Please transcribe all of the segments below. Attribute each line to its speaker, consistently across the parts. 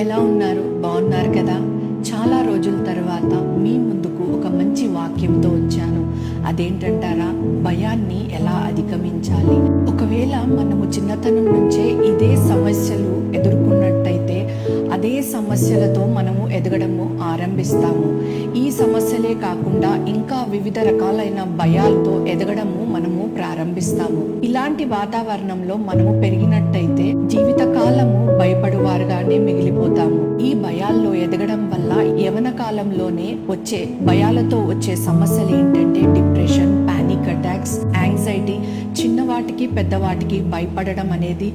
Speaker 1: ఎలా ఉన్నారు? బాగున్నారు కదా? చాలా రోజుల తర్వాత మీ ముందుకు ఒక మంచి వాక్యంతో వచ్చాను. అదేంటంటారా? భయాన్ని ఎలా అధిగమించాలి. ఒకవేళ మనము చిన్నతనం నుంచే ఇదే సమస్యలు ఎదుర్కొన్నట్టయితే అదే సమస్యలతో మనము ఎదగడము ఆరంభిస్తాము. ఈ సమస్యలే కాకుండా ఇంకా వివిధ రకాలైన భయాలతో ఎదగడము మనము ప్రారంభిస్తాము. ఇలాంటి వాతావరణంలో మనము పెరిగినట్టయితే జీవితకాలము భయపడువారుగానే మిగిలిపోతాము. ఈ భయాల్లో ఎదగడం వల్ల యవన కాలంలోనే వచ్చే భయాలతో వచ్చే సమస్యలు ఏంటంటే డిప్రెషన్, పానిక్ అటాక్స్, యాంగ్జైటీ, చిన్నవాటికి పెద్దవాటికి భయపడడం అనేది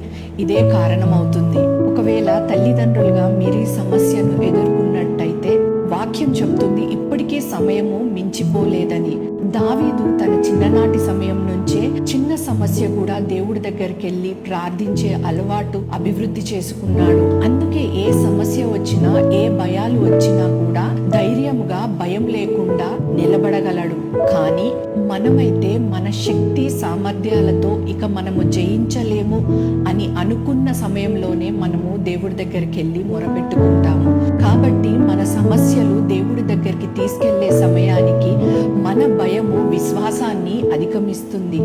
Speaker 1: ఇదే కారణమవుతుంది. ఒకవేళ తల్లిదండ్రులుగా మీరు ఈ సమస్యను ఎదుర్కొన్నట్టయితే వాక్యం చెప్తుంది ఇప్పటికే సమయము మించిపోలేదని. దావీదు తన చిన్ననాటి సమయం నుంచే చిన్న సమస్య కూడా దేవుడి దగ్గరికి వెళ్ళి ప్రార్థించే అలవాటు అభివృద్ధి చేసుకున్నాడు. అందుకే ఏ సమస్య వచ్చినా, ఏ భయాలు వచ్చినా కూడా ధైర్యముగా భయం లేకుండా నిలబడగలడు. కానీ మనమైతే మన శక్తి సామర్థ్యాలతో ఇక మనము జయించలేము అని అనుకున్న సమయంలోనే మనము దేవుడి దగ్గరికి వెళ్ళి మొరపెట్టుకుంటాము. కాబట్టి మన సమస్యలు దేవుడి దగ్గరికి తీసుకెళ్లే సమయానికి మన భయము విశ్వాసాన్ని అధిగమిస్తుంది.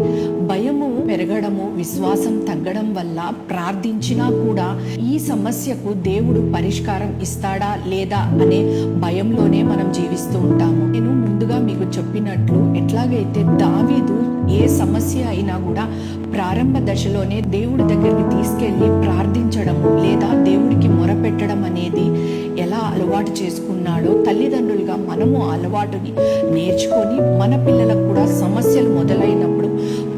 Speaker 1: భయము పెరగడము, విశ్వాసం తగ్గడం వల్ల ప్రార్థించినా కూడా ఈ సమస్యకు దేవుడు పరిష్కారం ఇస్తాడా లేదా అనే భయంలోనే మనం జీవిస్తూ ఉంటాము. నేను ముందుగా మీకు చెప్పినట్లు ఎట్లాగైతే దావీదు ఏ సమస్య అయినా కూడా ప్రారంభ దశలోనే దేవుడి దగ్గరికి తీసుకెళ్లి ప్రార్థించడము లేదా దేవుడికి మొరపెట్టడం అనేది ఎలా అలవాటు చేసుకున్నాడో తల్లిదండ్రులుగా మనము అలవాటుని నేర్చుకొని మన పిల్లలకు కూడా సమస్యలు మొదలైనప్పుడు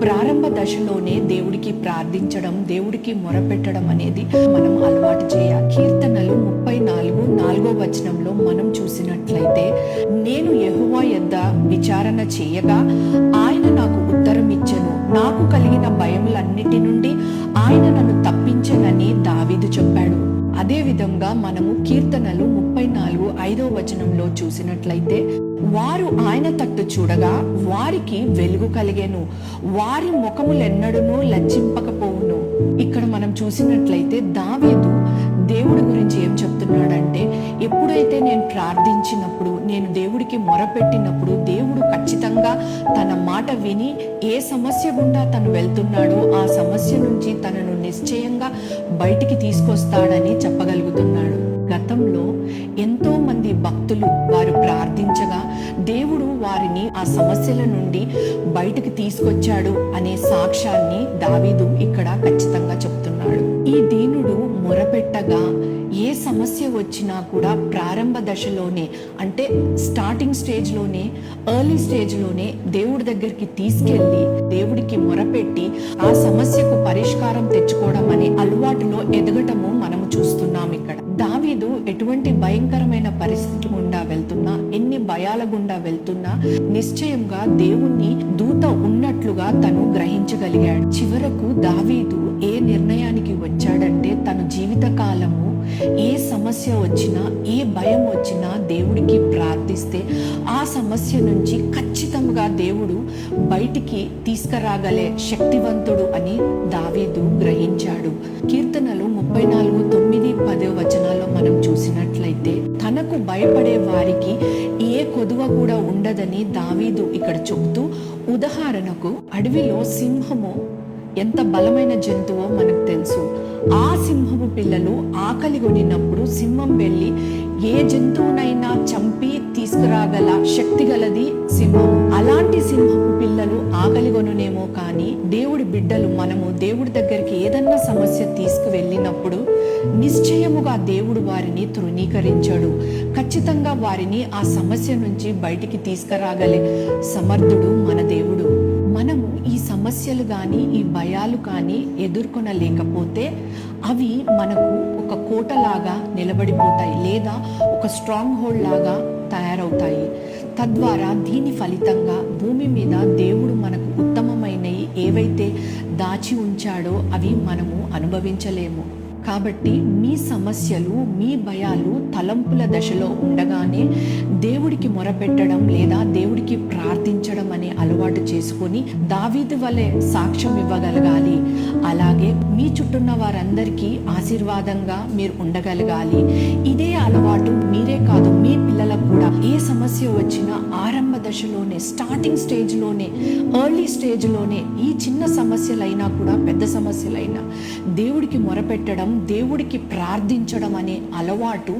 Speaker 1: ప్రారంభ దశలోనే దేవుడికి ప్రార్థించడం, దేవుడికి మొరపెట్టడం అనేది మనం అలవాటు చేయాలి. కీర్తనలు 34:4 మనం చూసినట్లయితే, నేను యెహోవా యొద్ద విచారణ చేయగా ఆయన నాకు ఉత్తరం ఇచ్చెను, నాకు కలిగిన భయములన్నిటి నుండి ఆయన నన్ను తప్పించెనని దావీదు చెప్పాడు. అదే విధంగా మనము కీర్తనలు 34:5 చూసినట్లయితే, వారు ఆయన తట్టు చూడగా వారికి వెలుగు కలిగెను, వారి ముఖములెన్నడూనూ లజ్జింపకపోవును. ఇక్కడ మనం చూసినట్లయితే దావీదు దేవుడి గురించి ఏం చెప్తున్నాడంటే, ఎప్పుడైతే నేను ప్రార్థించినప్పుడు, నేను దేవుడికి మొరపెట్టినప్పుడు దేవుడు ఖచ్చితంగా తన మాట విని ఏ సమస్య గుండా తను వెళ్తున్నాడో ఆ సమస్య నుంచి తనను నిశ్చయంగా బయటికి తీసుకొస్తాడని చెప్పగలుగుతున్నాడు. గతంలో ఎంతో మంది భక్తులు వారు ప్రార్థించగా దేవుడు వారిని ఆ సమస్యల నుండి బయటికి తీసుకొచ్చాడు అనే సాక్ష్యాన్ని దావీదు ఇక్కడ ఖచ్చితంగా చెప్తున్నాడు. ఈ దీనుడు మొరపెట్టగా ఏ సమస్య వచ్చినా కూడా ప్రారంభ దశలోనే, అంటే స్టార్టింగ్ స్టేజ్లోనే, ఎర్లీ స్టేజ్లోనే దేవుడి దగ్గరికి తీసుకెళ్లి దేవుడికి మొరపెట్టి ఆ సమస్యకు పరిష్కారం తెచ్చుకోవడం అనే అలవాటులో ఎదగటము మనము చూస్తున్నాం. ఇక్కడ దావీదు ఎటువంటి భయంకరమైన పరిస్థితి గుండా వెళ్తున్నా, ఎన్ని భయాల గుండా వెళ్తున్నా నిశ్చయంగా దేవుణ్ణి దూత ఉన్నట్లుగా తను గ్రహించగలిగాడు. చివరకు దావీదు ఏ నిర్ణయానికి వచ్చాడంటే, తన జీవిత కాలము ఏ సమస్య వచ్చినా, ఏ భయం వచ్చినా దేవుడికి ప్రార్థిస్తే ఆ సమస్య నుంచి ఖచ్చితంగా దేవుడు బయటికి తీసుకురాగలే శక్తివంతుడు అని దావీదు గ్రహించాడు. కీర్తనలు 34:9-10 మనం చూసినట్లయితే, తనకు భయపడే వారికి ఏ కొదువ కూడా ఉండదని దావీదు ఇక్కడ చెబుతూ, ఉదాహరణకు అడవిలో సింహము ఎంత బలమైన జంతువో మనకు తెలుసు. ఆ సింహపు పిల్లలు ఆకలి కొనినప్పుడు సింహం వెళ్ళి ఏ జంతువునైనా చంపి తీసుకురాగల శక్తి గలది సింహము. అలాంటి సింహపు పిల్లలు ఆకలి కొనునేమో కానీ దేవుడి బిడ్డలు మనము దేవుడి దగ్గరికి ఏదన్నా సమస్య తీసుకువెళ్ళినప్పుడు నిశ్చయముగా దేవుడు వారిని తృణీకరించాడు. ఖచ్చితంగా వారిని ఆ సమస్య నుంచి బయటికి తీసుకురాగలే సమర్థుడు మన దేవుడు. మనము ఈ సమస్యలు కానీ ఈ భయాలు కానీ ఎదుర్కొనలేకపోతే అవి మనకు ఒక కోటలాగా నిలబడిపోతాయి, లేదా ఒక స్ట్రాంగ్ హోల్డ్ లాగా తయారవుతాయి. తద్వారా దీని ఫలితంగా భూమి మీద దేవుడు మనకు ఉత్తమమైనవి ఏవైతే దాచి ఉంచాడో అవి మనము అనుభవించలేము. కాబట్టి మీ సమస్యలు, మీ భయాలు తలంపుల దశలో ఉండగానే దేవుడికి మొరపెట్టడం లేదా దేవుడికి ప్రార్థించడం అనే అలవాటు చేసుకొని దావీదు వలె సాక్ష్యం ఇవ్వగలగాలి. అలాగే మీ చుట్టూన్న వారందరికీ ఆశీర్వాదంగా మీరు ఉండగలగాలి. ఇదే అలవాటు మీరే కాదు, మీ పిల్లలకు కూడా ఏ సమస్య వచ్చినా ఆరంభ దశలోనే, స్టార్టింగ్ స్టేజ్లోనే, ఎర్లీ స్టేజ్లోనే, ఈ చిన్న సమస్యలైనా కూడా పెద్ద సమస్యలైనా దేవుడికి మొరపెట్టడం, దేవుడికి ప్రార్థించడం అనే అలవాటు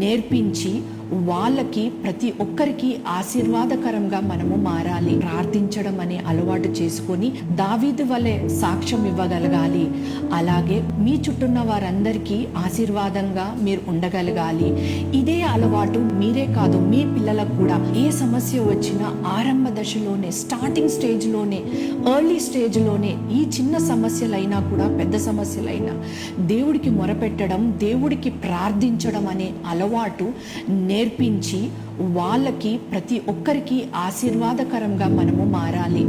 Speaker 1: నేర్పించి వాళ్ళకి ప్రతి ఒక్కరికి ఆశీర్వాదకరంగా మనము మారాలి. ప్రార్థించడం అనే అలవాటు చేసుకొని దావీదు వలె సాక్ష్యం ఇవ్వగలగాలి. అలాగే మీ చుట్టూన్న వారందరికీ ఆశీర్వాదంగా మీరు ఉండగలగాలి. ఇదే అలవాటు మీరే కాదు, మీ పిల్లలకు కూడా ఏ సమస్య వచ్చినా ఆరంభ దశలోనే, స్టార్టింగ్ స్టేజ్లోనే, ఎర్లీ స్టేజ్లోనే, ఈ చిన్న సమస్యలైనా కూడా పెద్ద సమస్యలైనా దేవుడికి మొరపెట్టడం, దేవుడికి ప్రార్థించడం అనే అలవాటు నేర్పించి వాళ్ళకి ప్రతి ఒక్కరికి ఆశీర్వాదకరంగా మనము మారాలి.